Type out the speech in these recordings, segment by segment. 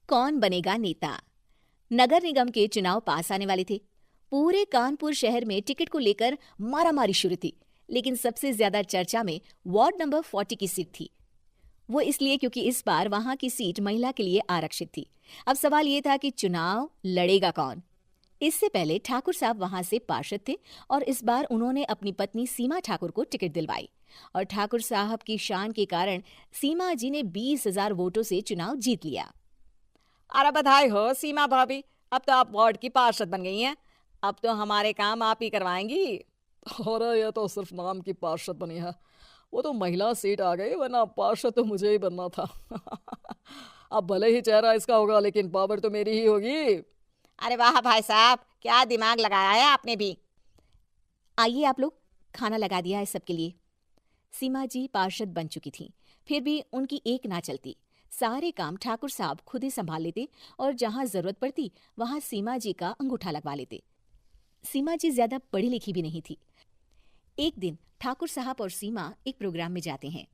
कौन बनेगा नेता। नगर निगम के चुनाव पास आने वाले थे। पूरे कानपुर शहर में टिकट को लेकर मारामारी शुरू थी, लेकिन सबसे ज्यादा चर्चा में वार्ड नंबर 40 की सीट थी। वो इसलिए क्योंकि इस बार वहां की सीट महिला के लिए आरक्षित थी। अब सवाल ये था कि चुनाव लड़ेगा कौन। इससे पहले ठाकुर साहब वहां से पार्षद थे और इस बार उन्होंने अपनी पत्नी सीमा ठाकुर को टिकट दिलवाई और ठाकुर साहब की शान के कारण सीमा जी ने 20,000 वोटों से चुनाव जीत लिया। अरे बधाई हो सीमा भाभी, अब तो आप वार्ड की पार्षद बन गई हैं। अब तो हमारे काम आप ही करवाएंगी। अरे ये तो सिर्फ नाम की पार्षद बनी है, वो तो महिला सीट आ गई, वरना पार्षद तो मुझे ही बनना था। अब भले ही चेहरा इसका होगा लेकिन पावर तो मेरी ही होगी। अरे वाह भाई साहब, क्या दिमाग लगाया है आपने भी। आइए आप लोग, खाना लगा दिया है सबके लिए। सीमा जी पार्षद बन चुकी थीं, फिर भी उनकी एक ना चलती। सारे काम ठाकुर साहब खुद ही संभाल लेते और जहां जरूरत पड़ती वहां सीमा जी का अंगूठा लगवा लेते। सीमा जी ज्यादा पढ़ी लिखी भी नहीं थी। एक दिन ठाकुर साहब और सीमा एक प्रोग्राम में जाते हैं।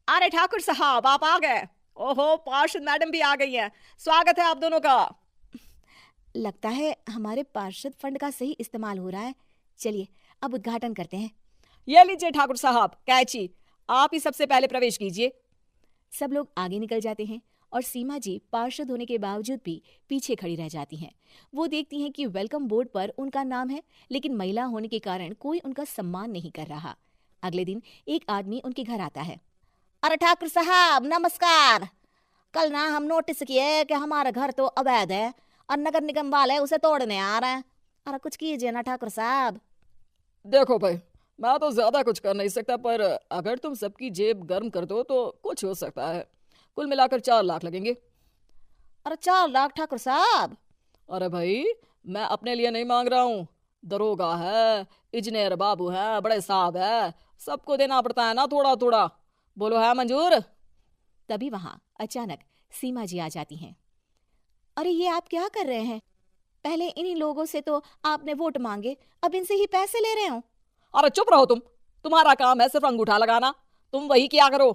अरे ठाकुर साहब आप आ गए। ओहो, पार्षद मैडम भी आ गई हैं। स्वागत है आप दोनों का। लगता है हमारे पार्षद फंड का सही इस्तेमाल हो रहा है। चलिए अब उद्घाटन करते हैं। ये लीजिए ठाकुर साहब कैची, आप ही सबसे पहले प्रवेश कीजिए। सब लोग आगे निकल जाते हैं और सीमा जी पार्षद होने के बावजूद भी पीछे खड़ी रह जाती हैं। वो देखती हैं कि वेलकम बोर्ड पर उनका नाम है, लेकिन महिला होने के कारण कोई उनका सम्मान नहीं कर रहा। अगले दिन एक आदमी उनके घर आता है। अरे ठाकुर साहब नमस्कार। कल ना हम नोटिस किए कि हमारा घर तो अवैध है और नगर निगम वाले उसे तोड़ने आ रहे हैं। अरे कुछ कीजिए ना ठाकुर साहब। देखो भाई, मैं तो ज्यादा कुछ कर नहीं सकता, पर अगर तुम सबकी जेब गर्म कर दो तो कुछ हो सकता है। कुल मिलाकर 4 लाख लगेंगे। अरे 4 लाख ठाकुर साहब? अरे भाई, मैं अपने लिए नहीं मांग रहा हूँ। दरोगा है, इंजीनियर बाबू है, बड़े साहब है, सबको देना पड़ता है ना थोड़ा थोड़ा। बोलो है मंजूर? तभी वहां अचानक सीमा जी आ जाती हैं। अरे ये आप क्या कर रहे हैं? पहले इन्हीं लोगों से तो आपने वोट मांगे, अब इनसे ही पैसे ले रहे हो। अरे चुप रहो तुम, तुम्हारा काम है सिर्फ अंगूठा लगाना, तुम वही किया करो।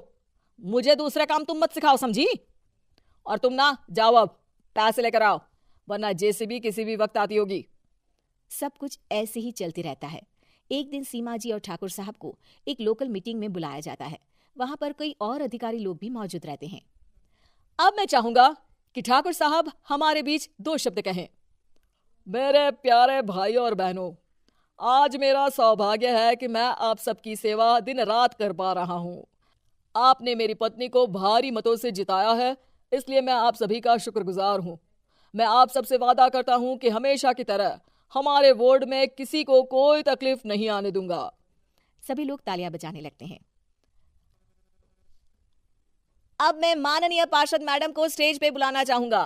मुझे दूसरे काम तुम मत सिखाओ, समझी? और तुम ना जाओ, अब पैसे लेकर आओ, वरना जेसीबी किसी भी वक्त आती होगी। सब कुछ ऐसे ही चलते रहता है। एक दिन सीमा जी और ठाकुर साहब को एक लोकल मीटिंग में बुलाया जाता है। वहां पर कई और अधिकारी लोग भी मौजूद रहते हैं। अब मैं चाहूंगा कि ठाकुर साहब हमारे बीच 2 शब्द कहें। मेरे प्यारे भाइयों और बहनों, आज मेरा सौभाग्य है कि मैं आप सबकी सेवा दिन रात कर पा रहा हूं। आपने मेरी पत्नी को भारी मतों से जिताया है, इसलिए मैं आप सभी का शुक्रगुजार हूं। मैं आप सबसे वादा करता हूं कि हमेशा की तरह हमारे वार्ड में किसी को कोई तकलीफ नहीं आने दूंगा। सभी लोग तालियां बजाने लगते हैं। अब मैं माननीय पार्षद मैडम को स्टेज पे बुलाना चाहूंगा।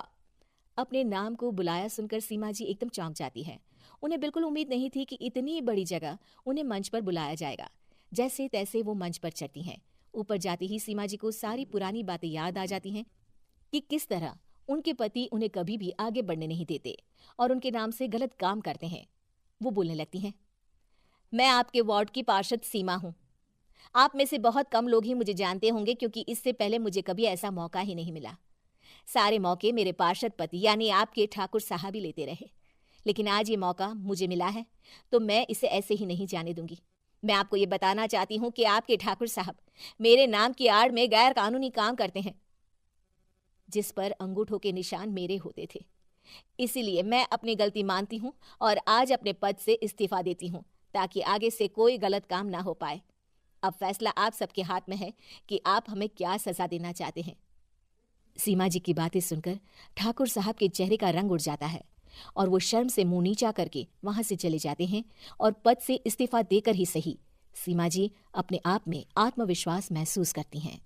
अपने नाम को बुलाया सुनकर सीमा जी एकदम चौंक जाती है। उन्हें बिल्कुल उम्मीद नहीं थी कि इतनी बड़ी जगह उन्हें मंच पर बुलाया जाएगा। जैसे तैसे वो मंच पर चढ़ती हैं। ऊपर जाते ही सीमा जी को सारी पुरानी बातें याद आ जाती हैं कि किस तरह उनके पति उन्हें कभी भी आगे बढ़ने नहीं देते और उनके नाम से गलत काम करते हैं। वो बोलने लगती हैं, मैं आपके वार्ड की पार्षद सीमा हूं। आप में से बहुत कम लोग ही मुझे जानते होंगे, क्योंकि इससे पहले मुझे कभी ऐसा मौका ही नहीं मिला। सारे मौके मेरे पार्षद पति यानी आपके ठाकुर साहब ही लेते रहे, लेकिन आज ये मौका मुझे मिला है तो मैं इसे ऐसे ही नहीं जाने दूंगी। मैं आपको ये बताना चाहती हूँ कि आपके ठाकुर साहब मेरे नाम की आड़ में गैर कानूनी काम करते हैं, जिस पर अंगूठों के निशान मेरे होते थे। इसीलिए मैं अपनी गलती मानती हूँ और आज अपने पद से इस्तीफा देती हूँ, ताकि आगे से कोई गलत काम ना हो पाए। अब फैसला आप सबके हाथ में है कि आप हमें क्या सजा देना चाहते हैं। सीमा जी की बातें सुनकर ठाकुर साहब के चेहरे का रंग उड़ जाता है और वो शर्म से मुंह नीचा करके वहां से चले जाते हैं और पद से इस्तीफा देकर ही सही सीमा जी अपने आप में आत्मविश्वास महसूस करती हैं।